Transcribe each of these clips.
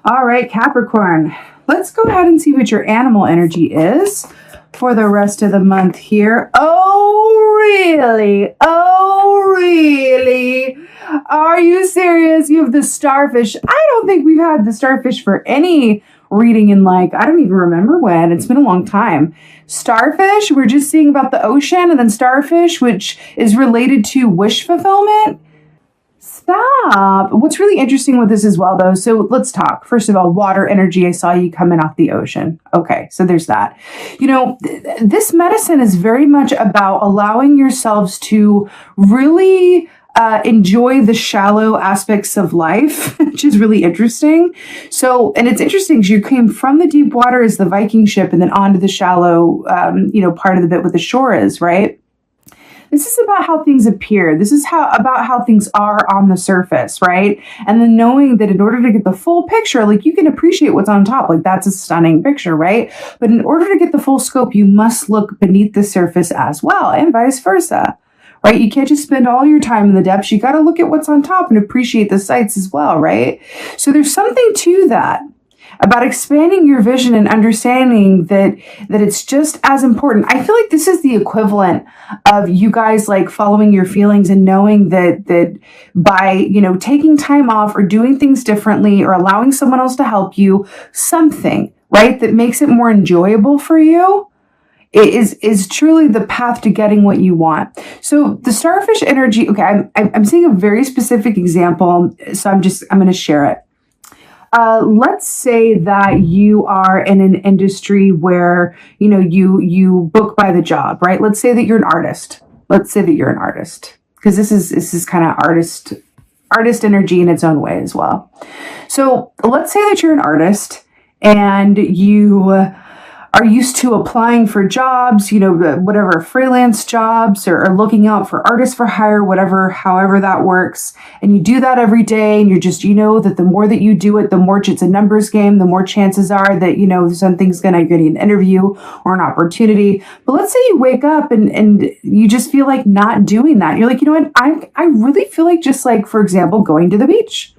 All right, Capricorn, let's go ahead and see what your animal energy is for the rest of the month here. Oh, really? Oh, really? Are you serious? You have the starfish. I don't think we've had the starfish for any reading in I don't even remember when. It's been a long time. Starfish, we're just seeing about the ocean, and then starfish, which is related to wish fulfillment. Stop. What's really interesting with this as well, though, so let's talk. First of all, water energy. I saw you coming off the ocean. Okay, so there's that. This medicine is very much about allowing yourselves to really enjoy the shallow aspects of life, which is really interesting. So, and it's interesting because you came from the deep water as the Viking ship and then onto the shallow, part of the bit with the shore is, right? This is about how things appear. This is about how things are on the surface, right? And then knowing that in order to get the full picture, you can appreciate what's on top. That's a stunning picture, right? But in order to get the full scope, you must look beneath the surface as well, and vice versa, right? You can't just spend all your time in the depths. You got to look at what's on top and appreciate the sights as well, right? So there's something to that about expanding your vision and understanding that it's just as important. I feel like this is the equivalent of you guys following your feelings and knowing that by, taking time off or doing things differently or allowing someone else to help you, something, right, that makes it more enjoyable for you is truly the path to getting what you want. So the starfish energy, okay, I'm seeing a very specific example, so I'm going to share it. Let's say that you are in an industry where, you book by the job, right? Let's say that you're an artist. Because this is kind of artist energy in its own way as well. So let's say that you're an artist and you are used to applying for jobs, whatever freelance jobs or looking out for artists for hire, however that works. And you do that every day. And you're just, that the more that you do it, the more it's a numbers game, the more chances are that, something's going to get an interview or an opportunity. But let's say you wake up and you just feel like not doing that. You're like, you know what? I really feel like just for example, going to the beach.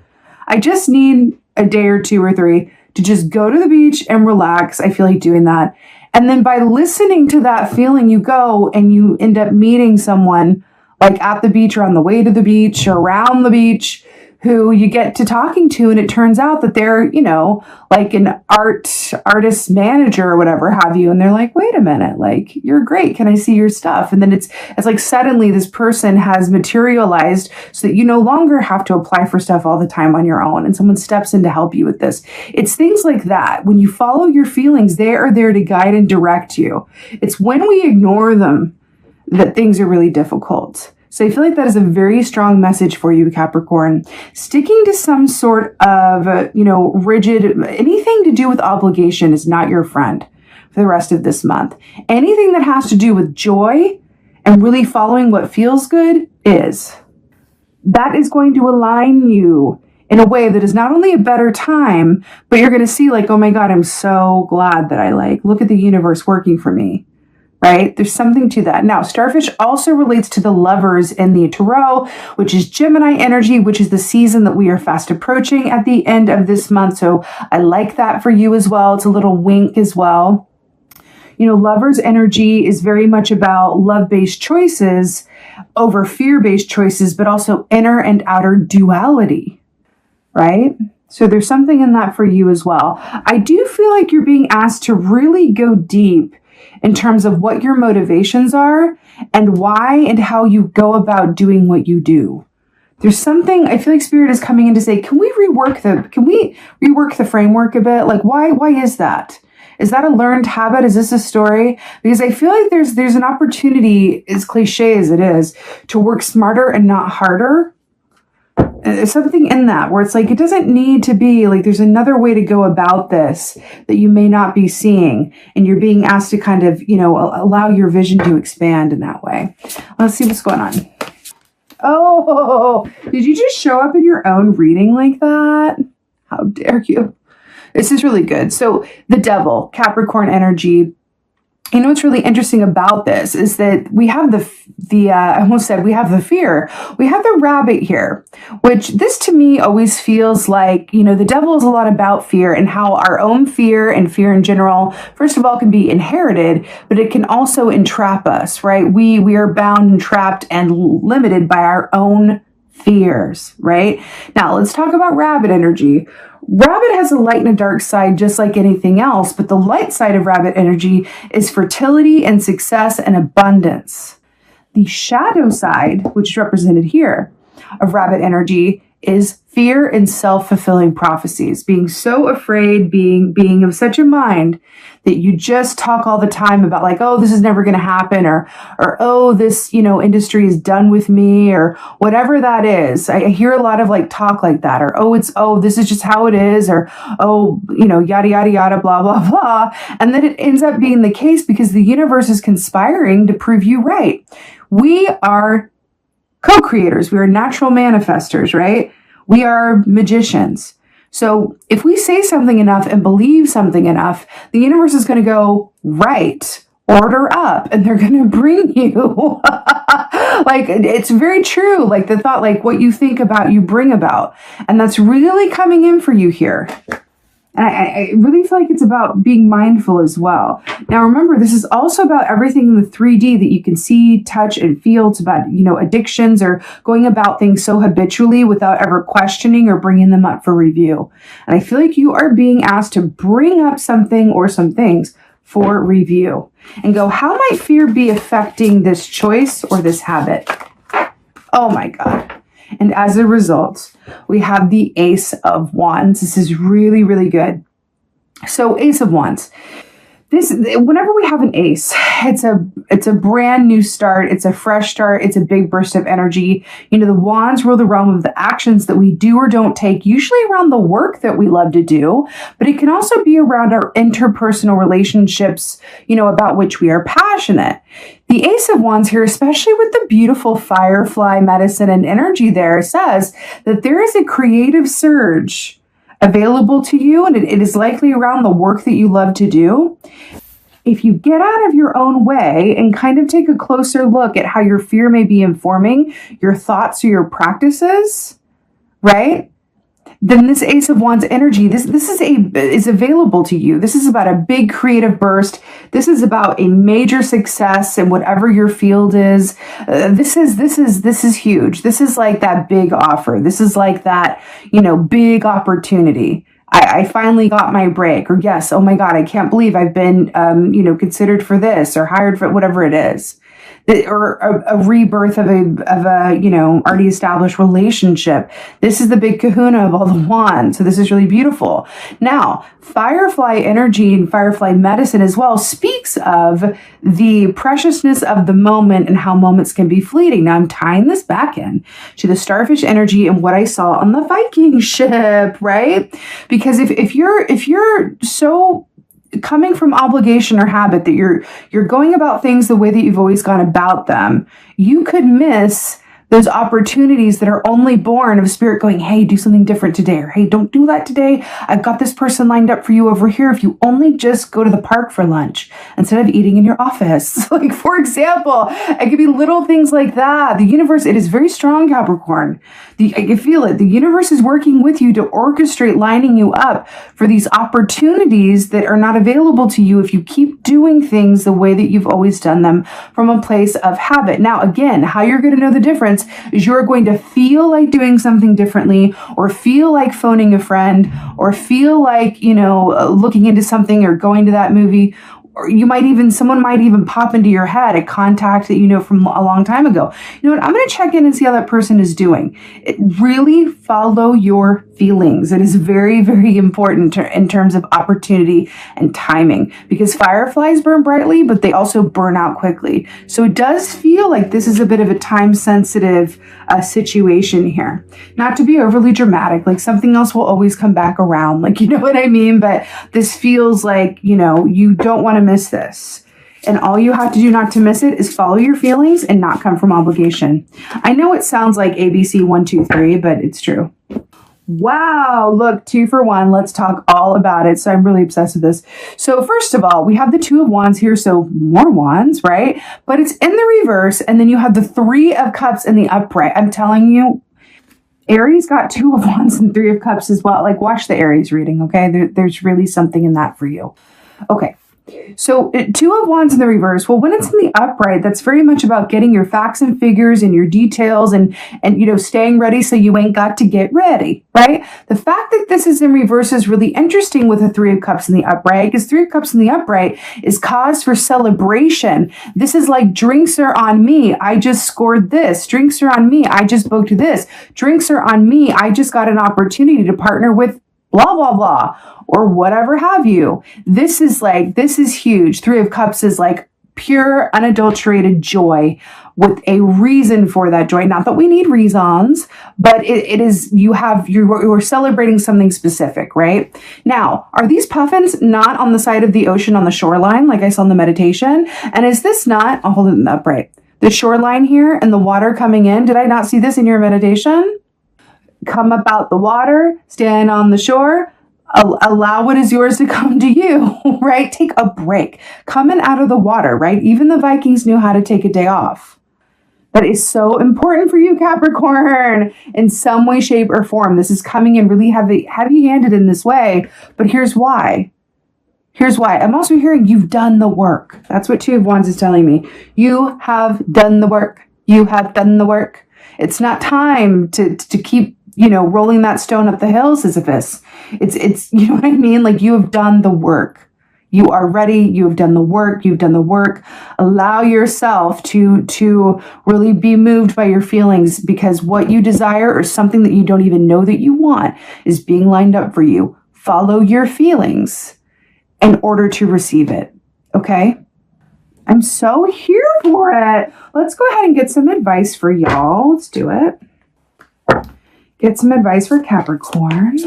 I just need a day or two or three to just go to the beach and relax. I feel like doing that. And then by listening to that feeling, you go and you end up meeting someone at the beach or on the way to the beach or around the beach who you get to talking to. And it turns out that they're, an artist manager or whatever have you. And they're like, wait a minute, you're great. Can I see your stuff? And then it's suddenly this person has materialized so that you no longer have to apply for stuff all the time on your own. And someone steps in to help you with this. It's things like that. When you follow your feelings, they are there to guide and direct you. It's when we ignore them that things are really difficult. So I feel like that is a very strong message for you, Capricorn. Sticking to some sort of, rigid, anything to do with obligation is not your friend for the rest of this month. Anything that has to do with joy and really following what feels good is. That is going to align you in a way that is not only a better time, but you're going to see oh my God, I'm so glad that I look at the universe working for me. Right? There's something to that. Now, starfish also relates to the lovers in the tarot, which is Gemini energy, which is the season that we are fast approaching at the end of this month. So I like that for you as well. It's a little wink as well. Lovers energy is very much about love-based choices over fear-based choices, but also inner and outer duality, right? So there's something in that for you as well. I do feel like you're being asked to really go deep in terms of what your motivations are and why and how you go about doing what you do. There's something, I feel like Spirit is coming in to say, can we rework the framework a bit? Why is that? Is that a learned habit? Is this a story? Because I feel like there's an opportunity, as cliche as it is, to work smarter and not harder. There's something in that where it's it doesn't need to be there's another way to go about this that you may not be seeing. And you're being asked to kind of, allow your vision to expand in that way. Let's see what's going on. Oh, did you just show up in your own reading like that? How dare you? This is really good. So the devil, Capricorn energy. You know what's really interesting about this is that we have I almost said we have the fear. We have the rabbit here, which this to me always feels like, the devil is a lot about fear and how our own fear and fear in general, first of all, can be inherited, but it can also entrap us, right? We are bound and trapped and limited by our own fears, right? Now let's talk about rabbit energy. Rabbit has a light and a dark side just like anything else, but the light side of rabbit energy is fertility and success and abundance. The shadow side, which is represented here, of rabbit energy is fear and self-fulfilling prophecies, being so afraid, being of such a mind that you just talk all the time about like, oh, this is never going to happen, or oh, this, industry is done with me, or whatever that is. I hear a lot of like talk like that, or oh, this is just how it is, or oh, yada, yada, yada, blah, blah, blah. And then it ends up being the case because the universe is conspiring to prove you right. We are co-creators. We are natural manifestors, right? We are magicians. So if we say something enough and believe something enough, the universe is going to go, right, order up, and they're going to bring you. Like, it's very true. Like the thought, like what you think about, you bring about. And that's really coming in for you here. And I really feel like it's about being mindful as well. Now, remember, this is also about everything in the 3D that you can see, touch, and feel. It's about, addictions or going about things so habitually without ever questioning or bringing them up for review. And I feel like you are being asked to bring up something or some things for review and go, how might fear be affecting this choice or this habit? Oh my God. And as a result, we have the Ace of Wands. This is really, really good. So Ace of Wands. Whenever we have an ace, it's a brand new start. It's a fresh start. It's a big burst of energy. The wands rule the realm of the actions that we do or don't take, usually around the work that we love to do, but it can also be around our interpersonal relationships, about which we are passionate. The Ace of Wands here, especially with the beautiful firefly medicine and energy there, says that there is a creative surge available to you, and it is likely around the work that you love to do. If you get out of your own way and kind of take a closer look at how your fear may be informing your thoughts or your practices, right? Then this Ace of Wands energy, this is available to you. This is about a big creative burst. This is about a major success in whatever your field is. This is huge. This is like that big offer. This is like that, big opportunity. I finally got my break, or yes, oh my God, I can't believe I've been, considered for this or hired for whatever it is. Or a rebirth of a already established relationship. This is the big kahuna of all the wands. So this is really beautiful. Now, firefly energy and firefly medicine as well speaks of the preciousness of the moment and how moments can be fleeting. Now I'm tying this back in to the starfish energy and what I saw on the Viking ship, right? Because if you're so coming from obligation or habit that you're going about things the way that you've always gone about them, you could miss those opportunities that are only born of spirit going, hey, do something different today, or hey, don't do that today. I've got this person lined up for you over here. If you only just go to the park for lunch instead of eating in your office. Like, for example, it could be little things like that. The universe, it is very strong, Capricorn. I can feel it. The universe is working with you to orchestrate lining you up for these opportunities that are not available to you if you keep doing things the way that you've always done them from a place of habit. Now, again, how you're going to know the difference is you're going to feel like doing something differently, or feel like phoning a friend, or feel like, looking into something or going to that movie. Or someone might even pop into your head, a contact that you know from a long time ago. You know what? I'm going to check in and see how that person is doing. Really follow your feelings. It is very, very important in terms of opportunity and timing, because fireflies burn brightly, but they also burn out quickly. So it does feel like this is a bit of a time-sensitive situation here. Not to be overly dramatic, like something else will always come back around, like, you know what I mean? But this feels like, you don't want to miss this. And all you have to do not to miss it is follow your feelings and not come from obligation. I know it sounds like ABC 1, 2, 3, but it's true. Wow, look, 2 for 1. Let's talk all about it. So I'm really obsessed with this. So first of all, we have the 2 of Wands here, so more wands, right? But it's in the reverse, and then you have the 3 of Cups in the upright. I'm telling you, Aries got 2 of Wands and 3 of Cups as well. Like, watch the Aries reading, okay? There's really something in that for you. Okay. So 2 of Wands in the reverse. Well, when it's in the upright, that's very much about getting your facts and figures and your details and staying ready so you ain't got to get ready, right? The fact that this is in reverse is really interesting with a 3 of Cups in the upright, because 3 of Cups in the upright is cause for celebration. This is like, drinks are on me. I just scored this. Drinks are on me. I just booked this. Drinks are on me. I just got an opportunity to partner with blah, blah, blah, or whatever have you. This is huge. 3 of Cups is like pure, unadulterated joy with a reason for that joy. Not that we need reasons, but it is, you're celebrating something specific, right? Now, are these puffins not on the side of the ocean on the shoreline, like I saw in the meditation? And is this not, I'll hold it upright, the shoreline here and the water coming in? Did I not see this in your meditation? Come up out the water, stand on the shore, allow what is yours to come to you, right? Take a break. Coming out of the water, right? Even the Vikings knew how to take a day off. That is so important for you, Capricorn, in some way, shape, or form. This is coming in really heavy-handed in this way, but here's why. Here's why. I'm also hearing you've done the work. That's what 2 of Wands is telling me. You have done the work. You have done the work. It's not time to keep rolling that stone up the hill, Sisyphus. It's, you know what I mean? Like, you have done the work. You are ready. You have done the work. You've done the work. Allow yourself to really be moved by your feelings, because what you desire, or something that you don't even know that you want, is being lined up for you. Follow your feelings in order to receive it. Okay? I'm so here for it. Let's go ahead and get some advice for y'all. Let's do it. Get some advice for Capricorn.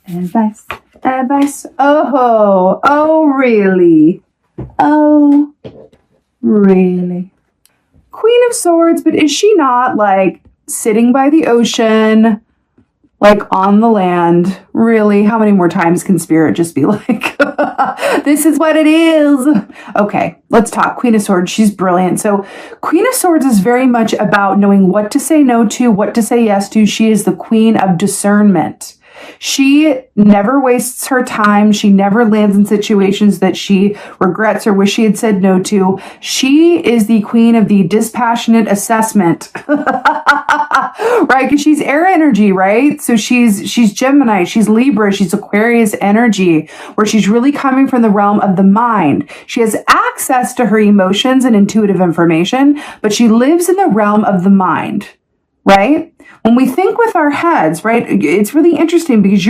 Advice. Oh, really? Oh, really? Queen of Swords, but is she not like sitting by the ocean, like on the land? Really? How many more times can Spirit just be like, this is what it is? Okay, let's talk. Queen of Swords, she's brilliant. So Queen of Swords is very much about knowing what to say no to, what to say yes to. She is the queen of discernment. She never wastes her time. She never lands in situations that she regrets or wish she had said no to. She is the queen of the dispassionate assessment, right? Because she's air energy, right? So she's Gemini, she's Libra, she's Aquarius energy, where she's really coming from the realm of the mind. She has access to her emotions and intuitive information, but she lives in the realm of the mind, right? When we think with our heads, right, it's really interesting, because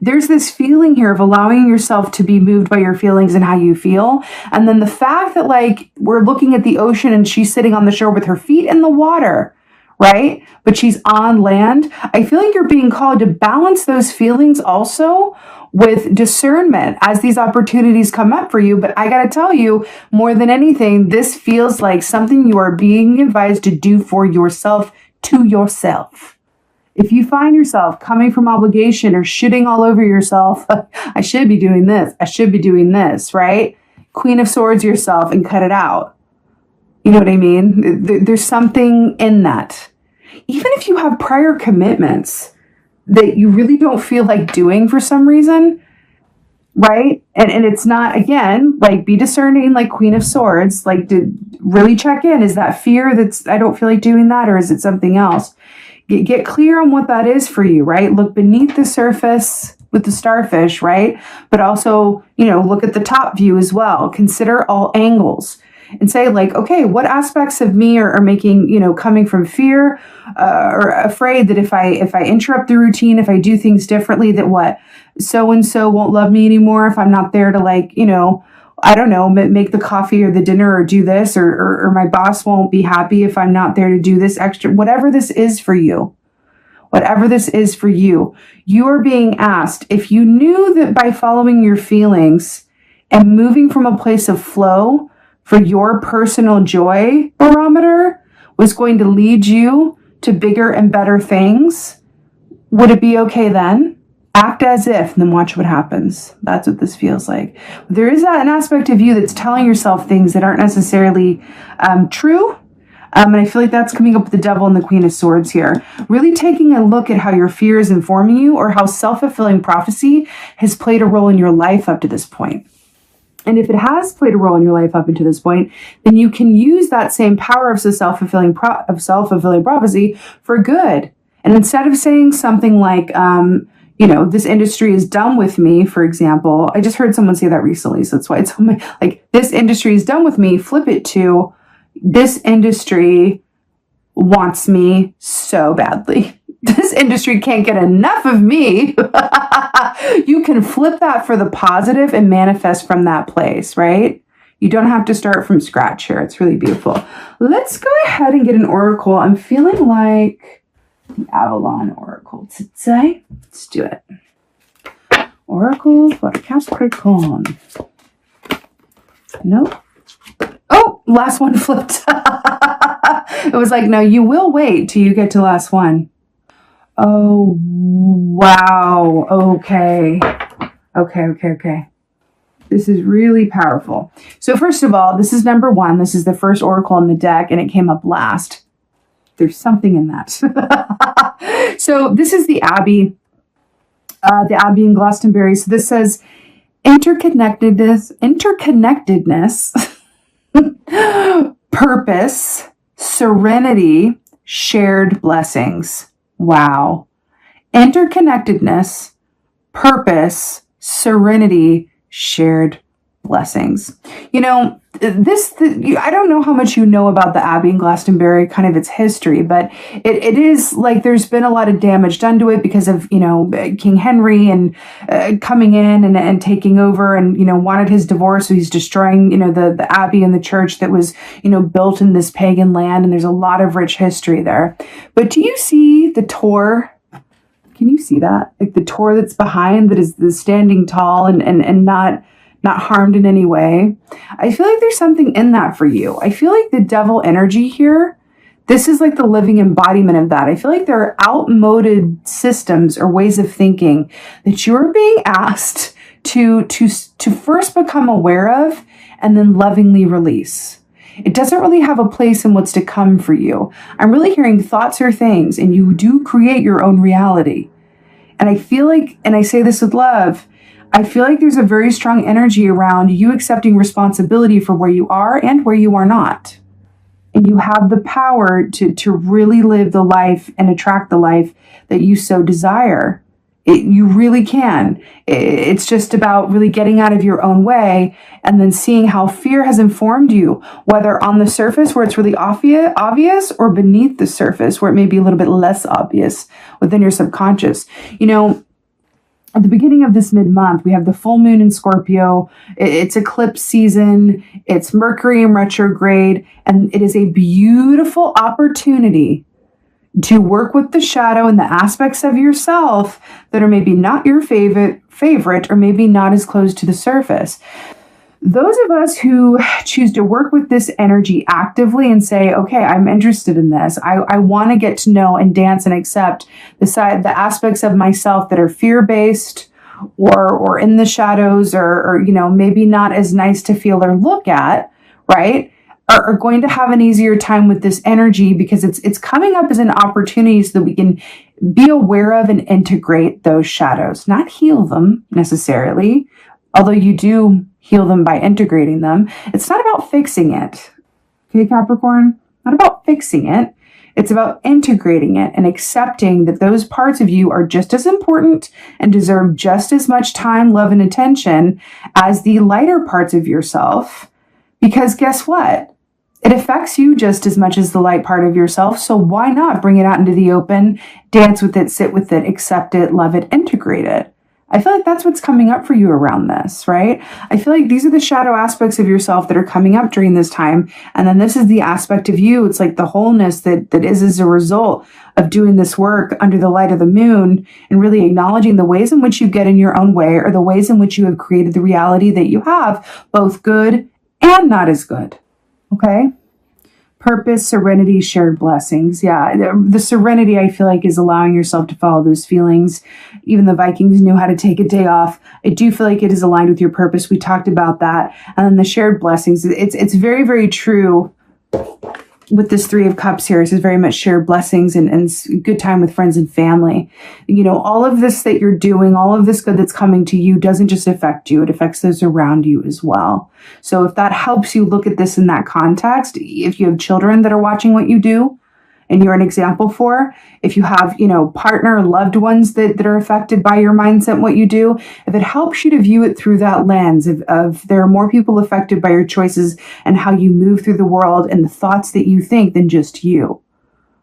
there's this feeling here of allowing yourself to be moved by your feelings and how you feel. And then the fact that, like, we're looking at the ocean and she's sitting on the shore with her feet in the water, right? But she's on land. I feel like you're being called to balance those feelings also with discernment as these opportunities come up for you. But I got to tell you, more than anything, this feels like something you are being advised to do for yourself, to yourself. If you find yourself coming from obligation or shitting all over yourself, I should be doing this, I should be doing this, right? Queen of Swords yourself and cut it out. You know what I mean? There's something in that. Even if you have prior commitments that you really don't feel like doing for some reason, right? And it's not, again, like, be discerning, like Queen of Swords, like, to really check in. Is that fear I don't feel like doing that, or is it something else? Get clear on what that is for you, right? Look beneath the surface with the starfish, right? But also, look at the top view as well. Consider all angles and say, like, okay, what aspects of me are making, coming from fear or afraid that if I interrupt the routine, if I do things differently, that what? So-and-so won't love me anymore if I'm not there to, like, I don't know, make the coffee or the dinner or do this, or my boss won't be happy if I'm not there to do this extra, whatever this is for you. Whatever this is for you, you are being asked, if you knew that by following your feelings and moving from a place of flow for your personal joy barometer was going to lead you to bigger and better things, would it be okay then? Act as if, and then watch what happens. That's what this feels like. There is an aspect of you that's telling yourself things that aren't necessarily true. And I feel like that's coming up with the Devil and the Queen of Swords here. Really taking a look at how your fear is informing you, or how self-fulfilling prophecy has played a role in your life up to this point. And if it has played a role in your life up until this point, then you can use that same power of self-fulfilling prophecy for good. And instead of saying something like, this industry is done with me, for example, I just heard someone say that recently, so that's why it's like, this industry is done with me, flip it to, this industry wants me so badly. This industry can't get enough of me. You can flip that for the positive and manifest from that place, right? You don't have to start from scratch here. It's really beautiful. Let's go ahead and get an oracle. I'm feeling like the Avalon Oracle today. Let's do it. Oracle for Capricorn. Nope. Oh, last one flipped. It was like, no, you will wait till you get to last one. Oh, wow. Okay. This is really powerful. So first of all, this is number one. This is the first oracle in the deck, and it came up last. There's something in that. So this is the Abbey in Glastonbury. So this says interconnectedness, purpose, serenity, shared blessings. Wow. Interconnectedness, purpose, serenity, shared blessings. I don't know how much you know about the Abbey in Glastonbury, kind of its history, but it is like there's been a lot of damage done to it because of, King Henry and coming in and taking over and, wanted his divorce. So he's destroying, the Abbey and the church that was, built in this pagan land. And there's a lot of rich history there. But do you see the Tor? Can you see that? Like the Tor that's behind that is standing tall and not harmed in any way. I feel like there's something in that for you. I feel like the devil energy here, this is like the living embodiment of that. I feel like there are outmoded systems or ways of thinking that you're being asked to first become aware of and then lovingly release. It doesn't really have a place in what's to come for you. I'm really hearing thoughts or things, and you do create your own reality. And I feel like, and I say this with love, I feel like there's a very strong energy around you accepting responsibility for where you are and where you are not. And you have the power to really live the life and attract the life that you so desire. You really can. It's just about really getting out of your own way and then seeing how fear has informed you, whether on the surface where it's really obvious or beneath the surface where it may be a little bit less obvious within your subconscious. At the beginning of this mid-month, we have the full moon in Scorpio. It's eclipse season. It's Mercury in retrograde. And it is a beautiful opportunity to work with the shadow and the aspects of yourself that are maybe not your favorite or maybe not as close to the surface. Those of us who choose to work with this energy actively and say, okay, I'm interested in this. I want to get to know and dance and accept the aspects of myself that are fear-based or in the shadows or maybe not as nice to feel or look at, right? Are going to have an easier time with this energy because it's coming up as an opportunity so that we can be aware of and integrate those shadows, not heal them necessarily, although you do heal them by integrating them. It's not about fixing it. Okay, Capricorn? Not about fixing it. It's about integrating it and accepting that those parts of you are just as important and deserve just as much time, love, and attention as the lighter parts of yourself. Because guess what? It affects you just as much as the light part of yourself. So why not bring it out into the open, dance with it, sit with it, accept it, love it, integrate it? I feel like that's what's coming up for you around this, right? I feel like these are the shadow aspects of yourself that are coming up during this time. And then this is the aspect of you. It's like the wholeness that is as a result of doing this work under the light of the moon and really acknowledging the ways in which you get in your own way or the ways in which you have created the reality that you have, both good and not as good. Okay? Purpose, serenity, shared blessings. Yeah, the serenity, I feel like, is allowing yourself to follow those feelings. Even the Vikings knew how to take a day off. I do feel like it is aligned with your purpose. We talked about that. And then the shared blessings. It's very, very true with this Three of Cups here. This is very much shared blessings and good time with friends and family. You know, all of this that you're doing, all of this good that's coming to you doesn't just affect you. It affects those around you as well. So if that helps you look at this in that context, if you have children that are watching what you do and you're an example for, if you have, you know, partner, loved ones that are affected by your mindset and what you do, if it helps you to view it through that lens of there are more people affected by your choices and how you move through the world and the thoughts that you think than just you,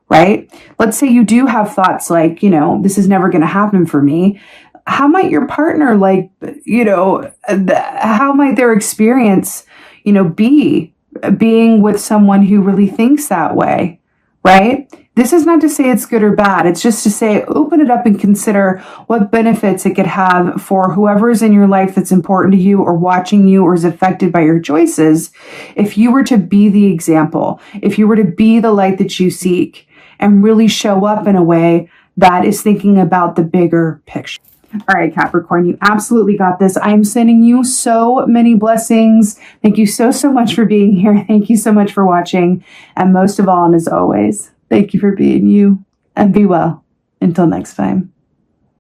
right? Let's say you do have thoughts like, you know, this is never going to happen for me. How might your partner, like, you know, how might their experience, you know, be being with someone who really thinks that way? Right? This is not to say it's good or bad. It's just to say, open it up and consider what benefits it could have for whoever is in your life that's important to you or watching you or is affected by your choices. If you were to be the example, if you were to be the light that you seek and really show up in a way that is thinking about the bigger picture. All right, Capricorn, you absolutely got this. I'm sending you so many blessings. Thank you so, so much for being here. Thank you so much for watching. And most of all, and as always, thank you for being you and be well. Until next time.